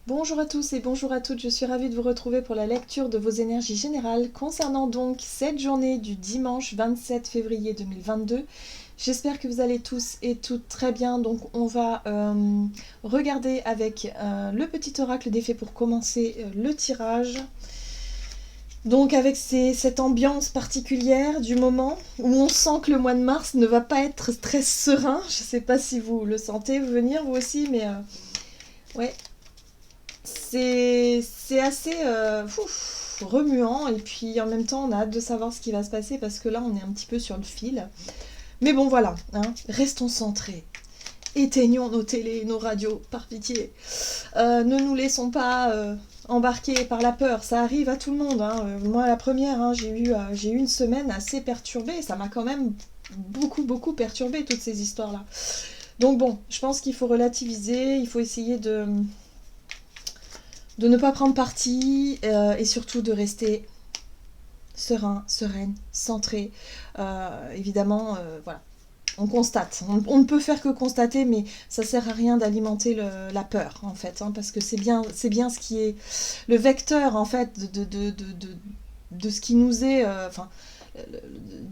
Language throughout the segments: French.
Bonjour à tous et bonjour à toutes, je suis ravie de vous retrouver pour la lecture de vos énergies générales concernant donc cette journée du dimanche 27 février 2022. J'espère que vous allez tous et toutes très bien, donc on va regarder avec le petit oracle des fées pour commencer le tirage. Donc avec cette ambiance particulière du moment où on sent que le mois de mars ne va pas être très serein, je ne sais pas si vous le sentez venir vous aussi, mais ouais. C'est assez remuant et puis en même temps on a hâte de savoir ce qui va se passer parce que là on est un petit peu sur le fil. Mais bon voilà, hein, restons centrés. Éteignons nos télés, nos radios, par pitié. Ne nous laissons pas embarquer par la peur, ça arrive à tout le monde. Hein. Moi la première, hein, j'ai eu une semaine assez perturbée, ça m'a quand même beaucoup perturbé toutes ces histoires-là. Donc bon, je pense qu'il faut relativiser, il faut essayer de ne pas prendre parti et surtout de rester serein, sereine, centré. Évidemment, voilà, on constate. On ne peut faire que constater, mais ça sert à rien d'alimenter la peur, en fait, hein, parce que c'est bien ce qui est le vecteur, en fait, de ce qui nous est...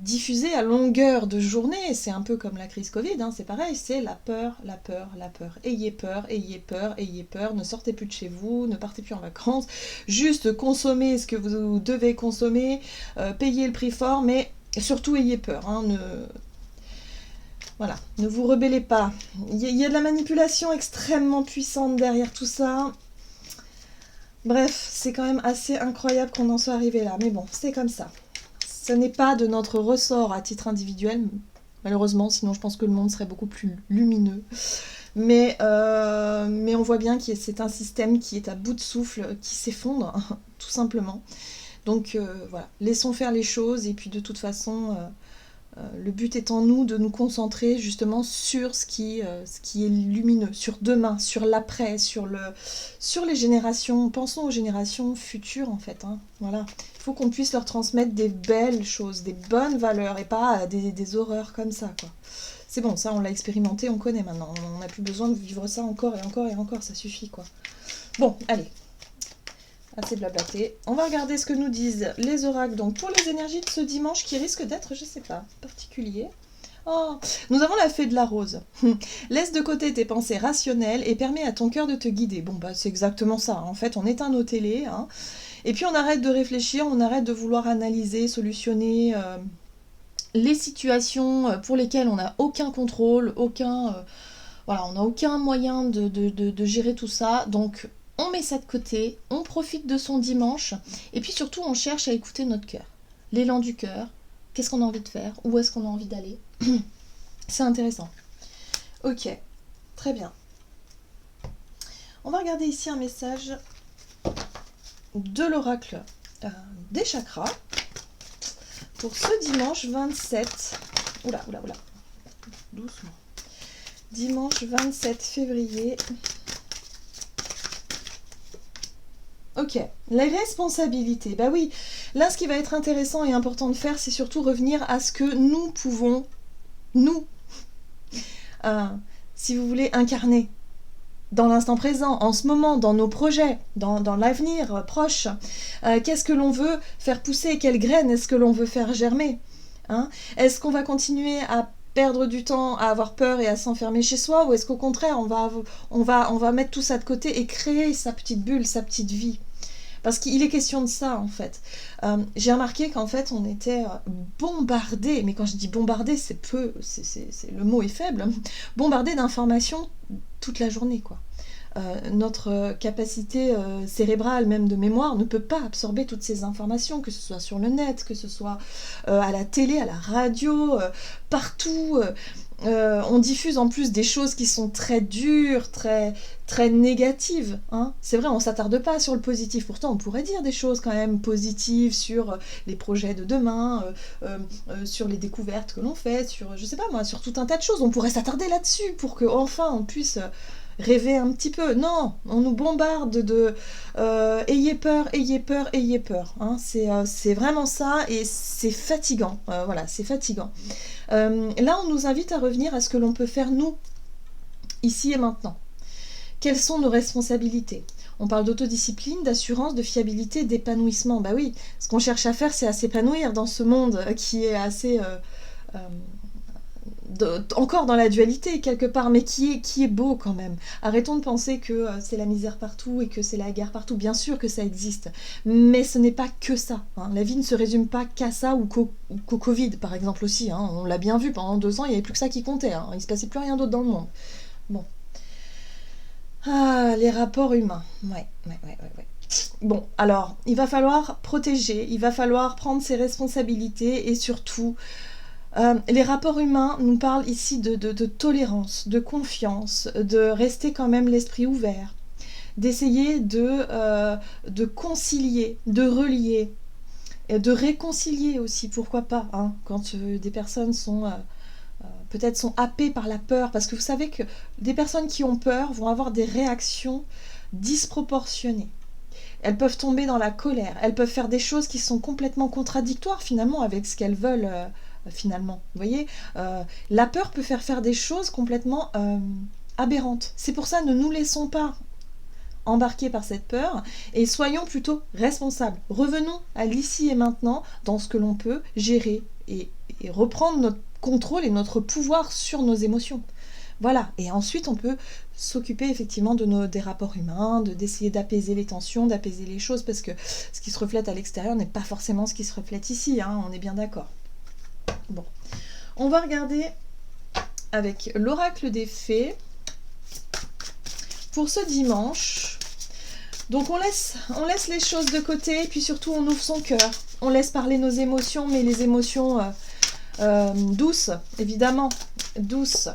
diffusé à longueur de journée, c'est un peu comme la crise Covid, hein, c'est pareil, c'est la peur, la peur, la peur. Ayez peur, ayez peur, ayez peur, ne sortez plus de chez vous, ne partez plus en vacances, juste consommez ce que vous devez consommer, payez le prix fort, mais surtout ayez peur, hein, voilà, ne vous rebellez pas. Il y a de la manipulation extrêmement puissante derrière tout ça. Bref, c'est quand même assez incroyable qu'on en soit arrivé là, mais bon, c'est comme ça. Ce n'est pas de notre ressort à titre individuel, malheureusement, sinon je pense que le monde serait beaucoup plus lumineux. Mais on voit bien que c'est un système qui est à bout de souffle, qui s'effondre, tout simplement. Donc voilà, laissons faire les choses, et puis de toute façon, le but est en nous de nous concentrer justement sur ce qui est lumineux, sur demain, sur l'après, sur les générations, pensons aux générations futures en fait, hein, voilà. Il faut qu'on puisse leur transmettre des belles choses, des bonnes valeurs et pas des horreurs comme ça, quoi. C'est bon, ça on l'a expérimenté, on connaît maintenant, on n'a plus besoin de vivre ça encore et encore et encore, ça suffit quoi. Bon, allez. Assez blablaté. On va regarder ce que nous disent les oracles donc pour les énergies de ce dimanche qui risque d'être, je sais pas, particulier. Oh, nous avons la fée de la rose. Laisse de côté tes pensées rationnelles et permets à ton cœur de te guider. Bon bah c'est exactement ça. En fait, on éteint nos télés, hein, et puis on arrête de réfléchir, on arrête de vouloir analyser, solutionner les situations pour lesquelles on n'a aucun contrôle, voilà, on n'a aucun moyen de gérer tout ça. Donc on met ça de côté, on profite de son dimanche, et puis surtout on cherche à écouter notre cœur. L'élan du cœur, qu'est-ce qu'on a envie de faire, où est-ce qu'on a envie d'aller. C'est intéressant. Ok, très bien. On va regarder ici un message de l'oracle des chakras pour ce dimanche 27... Oula. Doucement. Dimanche 27 février... Ok, la responsabilité. Bah oui, là ce qui va être intéressant et important de faire, c'est surtout revenir à ce que nous pouvons, si vous voulez, incarner dans l'instant présent, en ce moment, dans nos projets, dans l'avenir proche. Qu'est-ce que l'on veut faire pousser? Quelles graines est-ce que l'on veut faire germer, hein? Est-ce qu'on va continuer à perdre du temps à avoir peur et à s'enfermer chez soi, ou est-ce qu'au contraire on va mettre tout ça de côté et créer sa petite bulle, sa petite vie? Parce qu'il est question de ça en fait. J'ai remarqué qu'en fait on était bombardé, mais quand je dis bombardé, le mot est faible, bombardé d'informations toute la journée quoi. Notre capacité cérébrale, même de mémoire, ne peut pas absorber toutes ces informations, que ce soit sur le net, que ce soit à la télé, à la radio, partout. On diffuse en plus des choses qui sont très dures, très négatives, hein. C'est vrai, on s'attarde pas sur le positif, pourtant on pourrait dire des choses quand même positives sur les projets de demain, sur les découvertes que l'on fait, sur, je sais pas moi, sur tout un tas de choses, on pourrait s'attarder là-dessus pour que enfin on puisse rêver un petit peu. Non, on nous bombarde de ayez peur, ayez peur, ayez peur, hein. C'est vraiment ça et c'est fatigant, voilà, c'est fatigant. Là on nous invite à revenir à ce que l'on peut faire nous, ici et maintenant. Quelles sont nos responsabilités? On parle d'autodiscipline, d'assurance, de fiabilité, d'épanouissement. Bah oui, ce qu'on cherche à faire, c'est à s'épanouir dans ce monde qui est assez... encore dans la dualité quelque part, mais qui est beau quand même. Arrêtons de penser que c'est la misère partout et que c'est la guerre partout. Bien sûr que ça existe, mais ce n'est pas que ça. Hein. La vie ne se résume pas qu'à ça ou qu'au Covid, par exemple aussi. Hein. On l'a bien vu, pendant 2 ans, il n'y avait plus que ça qui comptait. Hein. Il ne se passait plus rien d'autre dans le monde. Bon. Ah, les rapports humains. Ouais. Bon, alors, il va falloir protéger, il va falloir prendre ses responsabilités et surtout... les rapports humains nous parlent ici de tolérance, de confiance, de rester quand même l'esprit ouvert, d'essayer de concilier, de relier, et de réconcilier aussi, pourquoi pas, hein, quand des personnes sont peut-être sont happées par la peur, parce que vous savez que des personnes qui ont peur vont avoir des réactions disproportionnées. Elles peuvent tomber dans la colère, elles peuvent faire des choses qui sont complètement contradictoires finalement avec ce qu'elles veulent finalement. Vous voyez, la peur peut faire des choses complètement aberrantes. C'est pour ça, ne nous laissons pas embarquer par cette peur et soyons plutôt responsables. Revenons à l'ici et maintenant dans ce que l'on peut gérer et reprendre notre contrôle et notre pouvoir sur nos émotions. Voilà, et ensuite on peut s'occuper effectivement des rapports humains, d'essayer d'apaiser les tensions, d'apaiser les choses, parce que ce qui se reflète à l'extérieur n'est pas forcément ce qui se reflète ici, hein, on est bien d'accord. Bon, on va regarder avec l'oracle des fées pour ce dimanche. Donc on laisse les choses de côté, et puis surtout on ouvre son cœur, on laisse parler nos émotions, mais les émotions douces, évidemment, douces.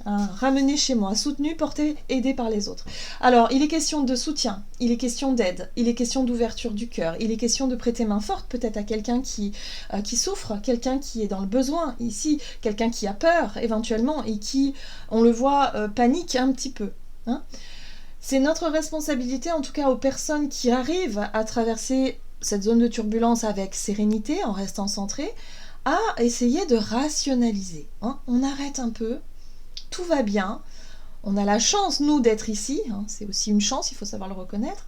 Ramené chez moi, soutenu, porté, aidé par les autres. Alors, il est question de soutien, il est question d'aide, il est question d'ouverture du cœur, il est question de prêter main forte peut-être à quelqu'un qui souffre, quelqu'un qui est dans le besoin, ici, quelqu'un qui a peur éventuellement et qui, on le voit, panique un petit peu. Hein. C'est notre responsabilité, en tout cas aux personnes qui arrivent à traverser cette zone de turbulence avec sérénité, en restant centré, à essayer de rationaliser. Hein. On arrête un peu. Tout va bien, on a la chance, nous, d'être ici, hein, c'est aussi une chance, il faut savoir le reconnaître,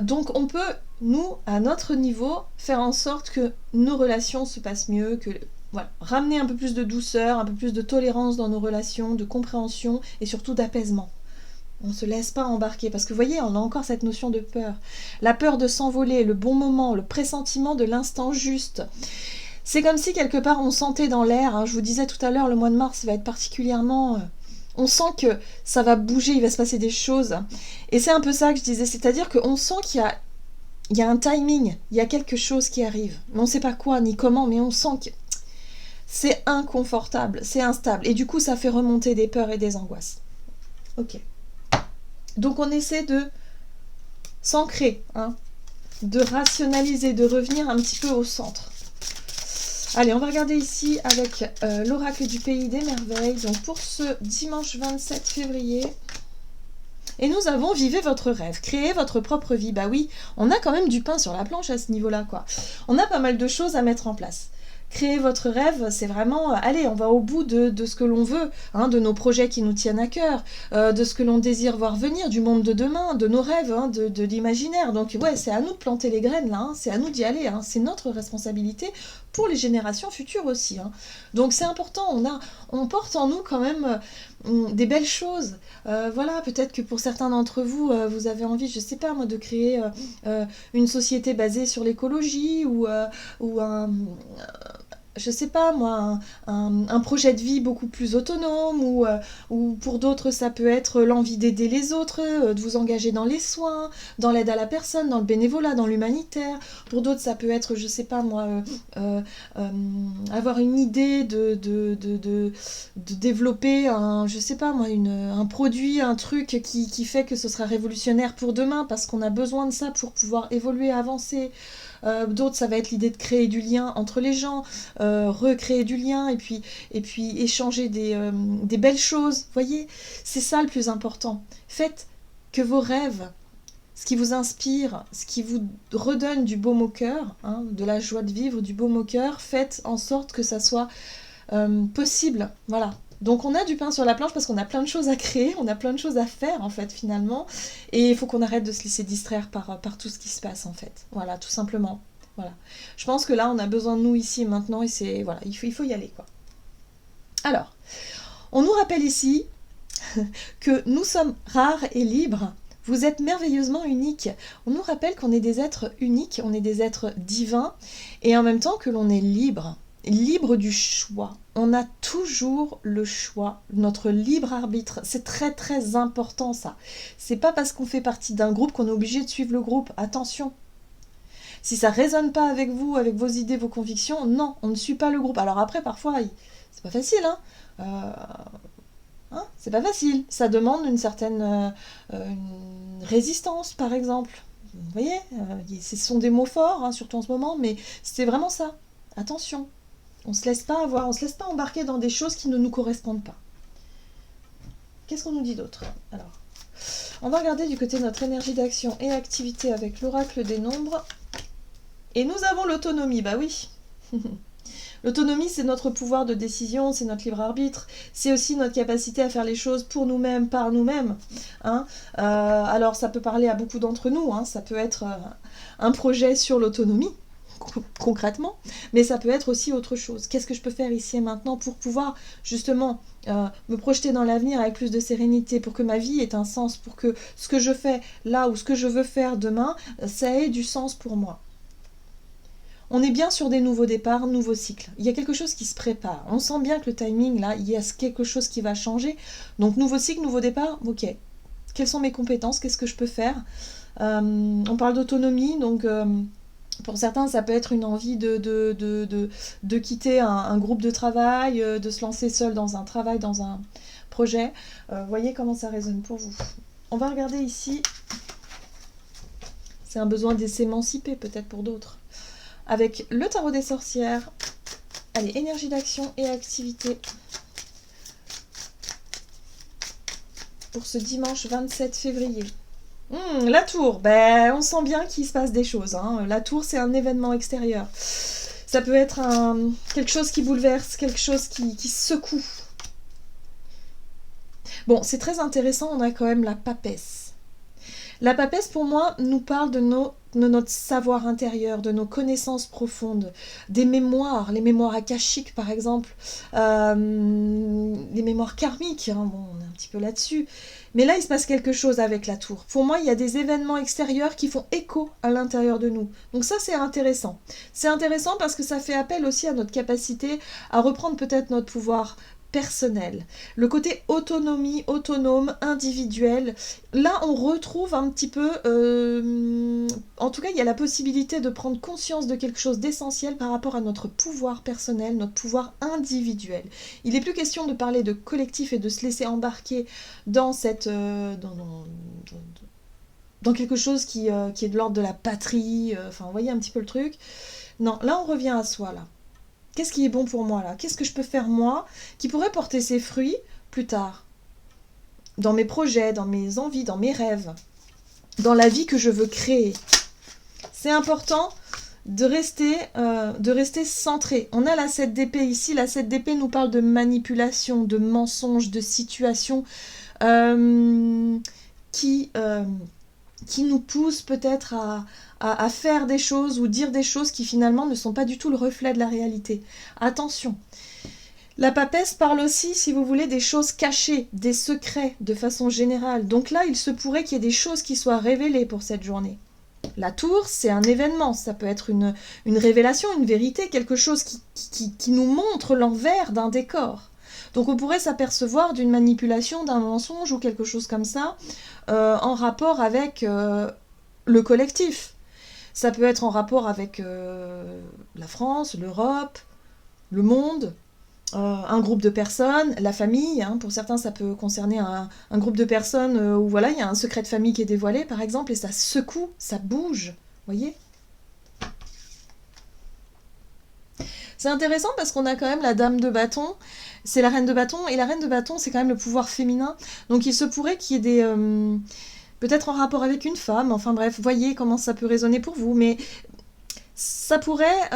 donc on peut, nous, à notre niveau, faire en sorte que nos relations se passent mieux, que voilà, ramener un peu plus de douceur, un peu plus de tolérance dans nos relations, de compréhension et surtout d'apaisement. On ne se laisse pas embarquer, parce que vous voyez, on a encore cette notion de peur. La peur de s'envoler, le bon moment, le pressentiment de l'instant juste. C'est comme si quelque part on sentait dans l'air, hein, je vous disais tout à l'heure, le mois de mars va être particulièrement... on sent que ça va bouger, il va se passer des choses. Et c'est un peu ça que je disais, c'est-à-dire qu'on sent qu'il y a un timing, il y a quelque chose qui arrive. Mais on ne sait pas quoi ni comment, mais on sent que c'est inconfortable, c'est instable. Et du coup, ça fait remonter des peurs et des angoisses. Ok. Donc on essaie de s'ancrer, hein, de rationaliser, de revenir un petit peu au centre. Allez, on va regarder ici avec l'oracle du Pays des Merveilles, donc pour ce dimanche 27 février. Et nous avons vivez votre rêve, créez votre propre vie. Bah oui, on a quand même du pain sur la planche à ce niveau-là, quoi. On a pas mal de choses à mettre en place. Créer votre rêve, c'est vraiment, allez, on va au bout de ce que l'on veut, hein, de nos projets qui nous tiennent à cœur, de ce que l'on désire voir venir, du monde de demain, de nos rêves, hein, de l'imaginaire. Donc ouais, c'est à nous de planter les graines, là, hein, c'est à nous d'y aller, hein, c'est notre responsabilité pour les générations futures aussi. Hein. Donc c'est important, on porte en nous quand même des belles choses. Voilà, peut-être que pour certains d'entre vous, vous avez envie, je sais pas moi, de créer une société basée sur l'écologie ou je sais pas moi, un projet de vie beaucoup plus autonome, ou pour d'autres ça peut être l'envie d'aider les autres, de vous engager dans les soins, dans l'aide à la personne, dans le bénévolat, dans l'humanitaire. Pour d'autres ça peut être, je sais pas moi, avoir une idée de développer je sais pas moi, un produit, un truc qui fait que ce sera révolutionnaire pour demain, parce qu'on a besoin de ça pour pouvoir évoluer, avancer. D'autres, ça va être l'idée de créer du lien entre les gens, recréer du lien et puis échanger des belles choses. Voyez, c'est ça le plus important. Faites que vos rêves, ce qui vous inspire, ce qui vous redonne du baume au cœur, hein, de la joie de vivre, du baume au cœur, faites en sorte que ça soit possible. Voilà, Donc on a du pain sur la planche parce qu'on a plein de choses à créer, on a plein de choses à faire en fait finalement, et il faut qu'on arrête de se laisser distraire par tout ce qui se passe en fait. Voilà, tout simplement. Voilà. Je pense que là on a besoin de nous ici et maintenant et c'est voilà, il faut y aller quoi. Alors, on nous rappelle ici que nous sommes rares et libres. Vous êtes merveilleusement uniques. On nous rappelle qu'on est des êtres uniques, on est des êtres divins, et en même temps que l'on est libre, libre du choix. On a toujours le choix, notre libre arbitre. C'est très très important ça. C'est pas parce qu'on fait partie d'un groupe qu'on est obligé de suivre le groupe. Attention. Si ça résonne pas avec vous, avec vos idées, vos convictions, non, on ne suit pas le groupe. Alors après, parfois, c'est pas facile, hein. C'est pas facile. Ça demande une certaine une résistance, par exemple. Vous voyez, ce sont des mots forts, hein, surtout en ce moment, mais c'est vraiment ça. Attention, on se laisse pas avoir, on se laisse pas embarquer dans des choses qui ne nous correspondent pas. Qu'est-ce qu'on nous dit d'autre? Alors, on va regarder du côté de notre énergie d'action et activité avec l'oracle des nombres. Et nous avons l'autonomie, bah oui. L'autonomie, c'est notre pouvoir de décision, c'est notre libre arbitre, c'est aussi notre capacité à faire les choses pour nous-mêmes, par nous-mêmes. Hein. Alors, ça peut parler à beaucoup d'entre nous, hein. Ça peut être un projet sur l'autonomie, concrètement, mais ça peut être aussi autre chose. Qu'est-ce que je peux faire ici et maintenant pour pouvoir justement me projeter dans l'avenir avec plus de sérénité, pour que ma vie ait un sens, pour que ce que je fais là ou ce que je veux faire demain, ça ait du sens pour moi. On est bien sur des nouveaux départs, nouveaux cycles. Il y a quelque chose qui se prépare. On sent bien que le timing, là, il y a quelque chose qui va changer. Donc, nouveau cycle, nouveau départ, ok. Quelles sont mes compétences? Qu'est-ce que je peux faire? On parle d'autonomie, donc pour certains, ça peut être une envie de quitter un groupe de travail, de se lancer seul dans un travail, dans un projet. Voyez comment ça résonne pour vous. On va regarder ici. C'est un besoin de s'émanciper, peut-être pour d'autres. Avec le tarot des sorcières. Allez, énergie d'action et activité. Pour ce dimanche 27 février. La tour, on sent bien qu'il se passe des choses. Hein. La tour, c'est un événement extérieur. Ça peut être quelque chose qui bouleverse, quelque chose qui secoue. Bon, c'est très intéressant, on a quand même la papesse. La papesse, pour moi, nous parle de notre savoir intérieur, de nos connaissances profondes, des mémoires, les mémoires akashiques par exemple, les mémoires karmiques, hein, bon, on est un petit peu là-dessus. Mais là, il se passe quelque chose avec la tour. Pour moi, il y a des événements extérieurs qui font écho à l'intérieur de nous. Donc ça, c'est intéressant. C'est intéressant parce que ça fait appel aussi à notre capacité à reprendre peut-être notre pouvoir personnel, le côté autonomie, autonome, individuel. Là, on retrouve un petit peu, en tout cas, il y a la possibilité de prendre conscience de quelque chose d'essentiel par rapport à notre pouvoir personnel, notre pouvoir individuel. Il n'est plus question de parler de collectif et de se laisser embarquer dans cette, dans quelque chose qui est de l'ordre de la patrie. Enfin, vous voyez un petit peu le truc. Non, là, on revient à soi, là. Qu'est-ce qui est bon pour moi là? Qu'est-ce que je peux faire moi qui pourrait porter ses fruits plus tard? Dans mes projets, dans mes envies, dans mes rêves, dans la vie que je veux créer. C'est important de rester centré. On a la 7 d'épée ici. La 7 d'épée nous parle de manipulation, de mensonges, de situations qui nous poussent peut-être à faire des choses ou dire des choses qui finalement ne sont pas du tout le reflet de la réalité. Attention. La papesse parle aussi, si vous voulez, des choses cachées, des secrets de façon générale. Donc là, il se pourrait qu'il y ait des choses qui soient révélées pour cette journée. La tour, c'est un événement, ça peut être une révélation, une vérité, quelque chose qui nous montre l'envers d'un décor. Donc on pourrait s'apercevoir d'une manipulation, d'un mensonge ou quelque chose comme ça, en rapport avec le collectif. Ça peut être en rapport avec la France, l'Europe, le monde, un groupe de personnes, la famille. Hein, pour certains, ça peut concerner un groupe de personnes où voilà, il y a un secret de famille qui est dévoilé, par exemple, et ça secoue, ça bouge. Voyez ? C'est intéressant parce qu'on a quand même la dame de bâton, c'est la reine de bâton, et la reine de bâton, c'est quand même le pouvoir féminin. Donc il se pourrait qu'il y ait des... peut-être en rapport avec une femme, enfin bref, voyez comment ça peut résonner pour vous, mais Ça pourrait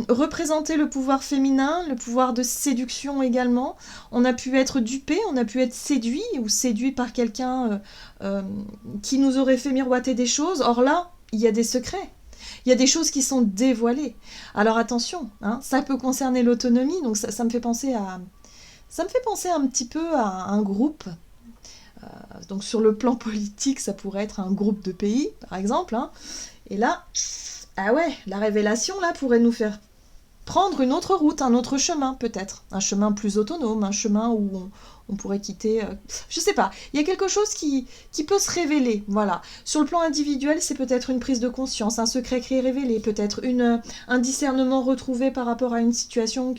représenter le pouvoir féminin, le pouvoir de séduction également. On a pu être dupé, on a pu être séduit ou séduit par quelqu'un qui nous aurait fait miroiter des choses. Or là, il y a des secrets. Il y a des choses qui sont dévoilées. Alors attention, hein, ça peut concerner l'autonomie, donc ça me fait penser à... Ça me fait penser un petit peu à un groupe. Donc sur le plan politique, ça pourrait être un groupe de pays, par exemple. Hein. Et là, ah ouais, la révélation, là, pourrait nous faire prendre une autre route, un autre chemin, peut-être. Un chemin plus autonome, un chemin où on pourrait quitter... je sais pas, il y a quelque chose qui peut se révéler, voilà. Sur le plan individuel, c'est peut-être une prise de conscience, un secret qui est révélé, peut-être un discernement retrouvé par rapport à une situation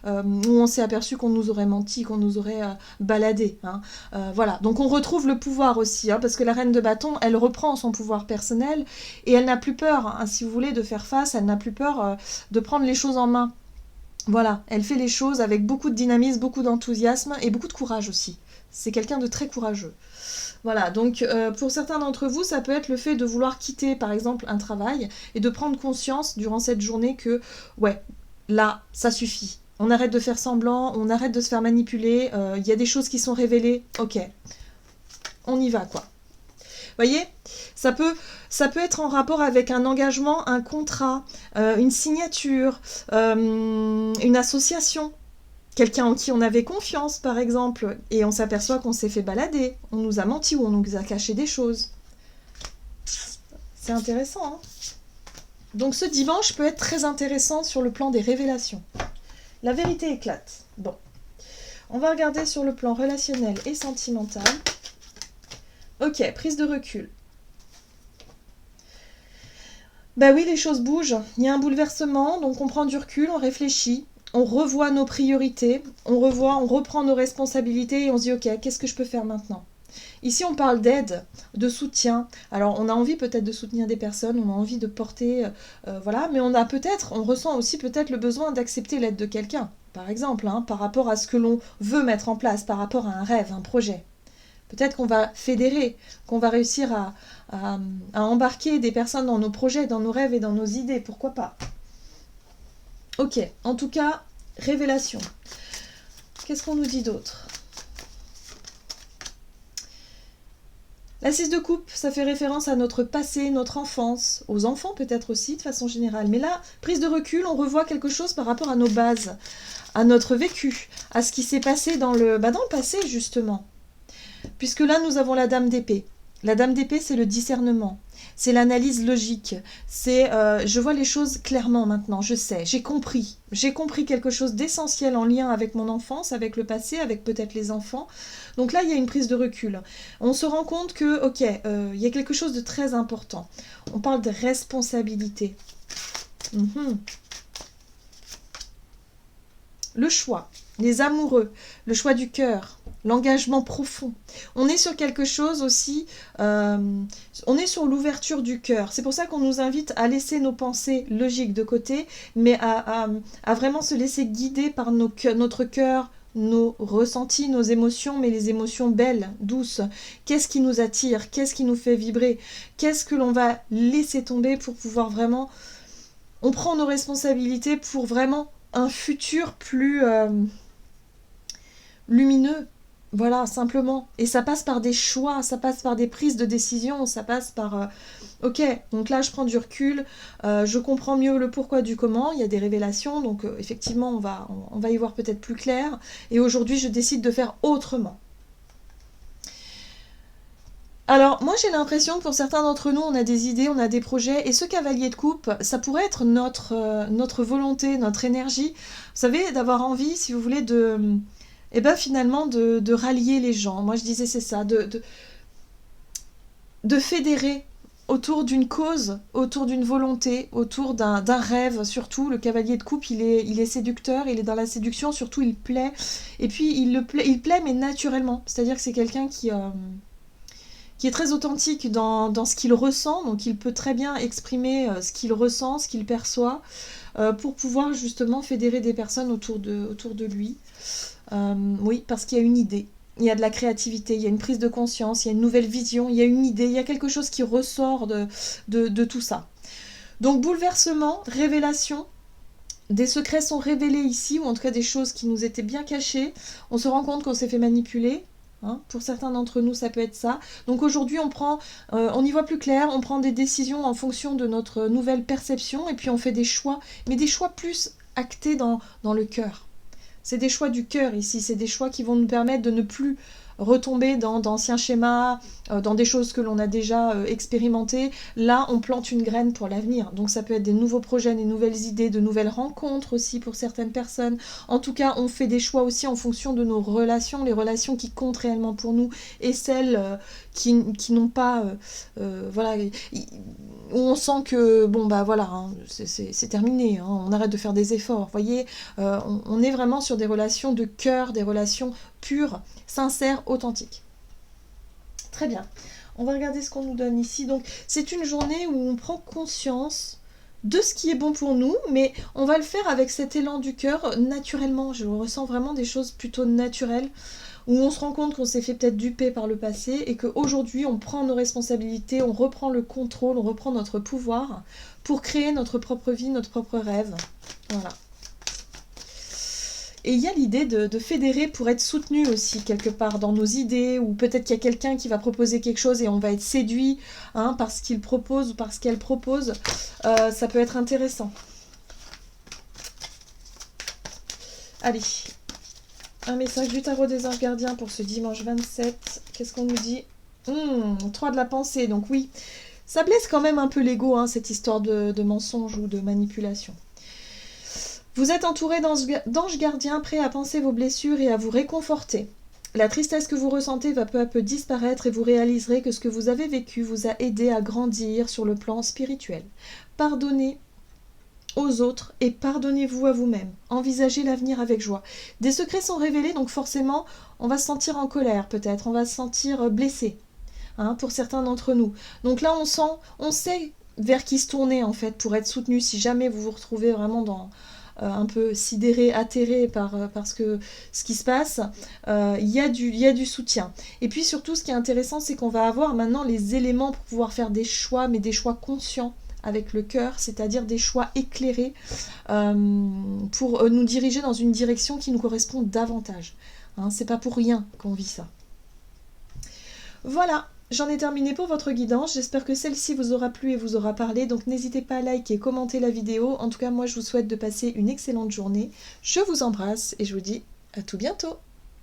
où on s'est aperçu qu'on nous aurait menti, qu'on nous aurait baladé. Hein. Voilà, donc on retrouve le pouvoir aussi, hein, parce que la reine de bâton, elle reprend son pouvoir personnel, et elle n'a plus peur, hein, si vous voulez, de faire face, elle n'a plus peur de prendre les choses en main. Voilà, elle fait les choses avec beaucoup de dynamisme, beaucoup d'enthousiasme et beaucoup de courage aussi. C'est quelqu'un de très courageux. Voilà, donc pour certains d'entre vous, ça peut être le fait de vouloir quitter par exemple un travail et de prendre conscience durant cette journée que, ouais, là, ça suffit. On arrête de faire semblant, on arrête de se faire manipuler, il y a des choses qui sont révélées, ok, on y va quoi. Voyez, ça peut être en rapport avec un engagement, un contrat, une signature, une association. Quelqu'un en qui on avait confiance, par exemple, et on s'aperçoit qu'on s'est fait balader, on nous a menti ou on nous a caché des choses. C'est intéressant, hein. Donc ce dimanche peut être très intéressant sur le plan des révélations. La vérité éclate. Bon, on va regarder sur le plan relationnel et sentimental. Ok, prise de recul. Bah oui, les choses bougent, il y a un bouleversement, donc on prend du recul, on réfléchit, on revoit nos priorités, on reprend nos responsabilités et on se dit ok, qu'est-ce que je peux faire maintenant ? Ici on parle d'aide, de soutien, alors on a envie peut-être de soutenir des personnes, on a envie de porter, voilà, mais on ressent aussi peut-être le besoin d'accepter l'aide de quelqu'un, par exemple, hein, par rapport à ce que l'on veut mettre en place, par rapport à un rêve, un projet. Peut-être qu'on va fédérer, qu'on va réussir à embarquer des personnes dans nos projets, dans nos rêves et dans nos idées, pourquoi pas. Ok, en tout cas, révélation. Qu'est-ce qu'on nous dit d'autre ? La 6 de coupe, ça fait référence à notre passé, notre enfance, aux enfants peut-être aussi, de façon générale. Mais là, prise de recul, on revoit quelque chose par rapport à nos bases, à notre vécu, à ce qui s'est passé dans le passé, justement. Puisque là, nous avons la dame d'épée. La dame d'épée, c'est le discernement, c'est l'analyse logique, c'est je vois les choses clairement maintenant, je sais, j'ai compris quelque chose d'essentiel en lien avec mon enfance, avec le passé, avec peut-être les enfants. Donc là, il y a une prise de recul. On se rend compte que, ok, il y a quelque chose de très important. On parle de responsabilité. Le choix, les amoureux, le choix du cœur, l'engagement profond. On est sur quelque chose aussi, on est sur l'ouverture du cœur. C'est pour ça qu'on nous invite à laisser nos pensées logiques de côté, mais à vraiment se laisser guider par notre cœur, nos ressentis, nos émotions, mais les émotions belles, douces. Qu'est-ce qui nous attire ? Qu'est-ce qui nous fait vibrer ? Qu'est-ce que l'on va laisser tomber pour pouvoir vraiment... On prend nos responsabilités pour vraiment un futur plus lumineux. Voilà, simplement. Et ça passe par des choix, ça passe par des prises de décision, ça passe par... ok, donc là je prends du recul, je comprends mieux le pourquoi du comment, il y a des révélations, donc effectivement on va y voir peut-être plus clair. Et aujourd'hui je décide de faire autrement. Alors, moi j'ai l'impression que pour certains d'entre nous, on a des idées, on a des projets, et ce cavalier de coupe, ça pourrait être notre volonté, notre énergie, vous savez, d'avoir envie, si vous voulez, finalement, de rallier les gens. Moi je disais c'est ça, de fédérer autour d'une cause, autour d'une volonté, autour d'un rêve, surtout. Le cavalier de coupe, il est séducteur, il est dans la séduction, surtout il plaît, et puis il plaît mais naturellement, c'est-à-dire que c'est quelqu'un qui est très authentique dans ce qu'il ressent, donc il peut très bien exprimer ce qu'il ressent, ce qu'il perçoit, pour pouvoir justement fédérer des personnes autour de lui. Oui, parce qu'il y a une idée, il y a de la créativité, il y a une prise de conscience, il y a une nouvelle vision, il y a une idée, il y a quelque chose qui ressort de tout ça. Donc bouleversement, révélation, des secrets sont révélés ici, ou en tout cas des choses qui nous étaient bien cachées. On se rend compte qu'on s'est fait manipuler. Hein, pour certains d'entre nous, ça peut être ça. Donc aujourd'hui, on y voit plus clair, on prend des décisions en fonction de notre nouvelle perception, et puis on fait des choix, mais des choix plus actés dans le cœur. C'est des choix du cœur ici, c'est des choix qui vont nous permettre de ne plus retomber dans d'anciens schémas, dans des choses que l'on a déjà expérimentées. Là, on plante une graine pour l'avenir. Donc ça peut être des nouveaux projets, des nouvelles idées, de nouvelles rencontres aussi pour certaines personnes. En tout cas, on fait des choix aussi en fonction de nos relations, les relations qui comptent réellement pour nous et celles qui n'ont pas... voilà, où on sent que, bon, bah voilà, hein, c'est terminé, hein, on arrête de faire des efforts. Vous voyez, on est vraiment sur des relations de cœur, des relations pures, sincères, authentiques. Très bien. On va regarder ce qu'on nous donne ici. Donc, c'est une journée où on prend conscience de ce qui est bon pour nous, mais on va le faire avec cet élan du cœur naturellement. Je ressens vraiment des choses plutôt naturelles, où on se rend compte qu'on s'est fait peut-être duper par le passé et qu'aujourd'hui, on prend nos responsabilités, on reprend le contrôle, on reprend notre pouvoir pour créer notre propre vie, notre propre rêve. Voilà. Et il y a l'idée de fédérer pour être soutenu aussi quelque part dans nos idées, ou peut-être qu'il y a quelqu'un qui va proposer quelque chose et on va être séduit hein, par ce qu'il propose ou par ce qu'elle propose. Ça peut être intéressant. Allez, un message du tarot des anges gardiens pour ce dimanche 27. Qu'est-ce qu'on nous dit 3 de la pensée, donc oui. Ça blesse quand même un peu l'ego, hein, cette histoire de mensonge ou de manipulation. Vous êtes entouré d'anges gardiens prêts à panser vos blessures et à vous réconforter. La tristesse que vous ressentez va peu à peu disparaître et vous réaliserez que ce que vous avez vécu vous a aidé à grandir sur le plan spirituel. Pardonnez aux autres et pardonnez-vous à vous-même. Envisagez l'avenir avec joie. Des secrets sont révélés, donc forcément, on va se sentir en colère peut-être, on va se sentir blessé, hein, pour certains d'entre nous. Donc là, on sait vers qui se tourner en fait pour être soutenu si jamais vous vous retrouvez vraiment dans... un peu sidéré, atterré par ce qui se passe, il y a du soutien. Et puis surtout, ce qui est intéressant, c'est qu'on va avoir maintenant les éléments pour pouvoir faire des choix, mais des choix conscients avec le cœur, c'est-à-dire des choix éclairés pour nous diriger dans une direction qui nous correspond davantage. Hein, c'est pas pour rien qu'on vit ça. Voilà. J'en ai terminé pour votre guidance, j'espère que celle-ci vous aura plu et vous aura parlé, donc n'hésitez pas à liker et commenter la vidéo. En tout cas, moi je vous souhaite de passer une excellente journée. Je vous embrasse et je vous dis à tout bientôt.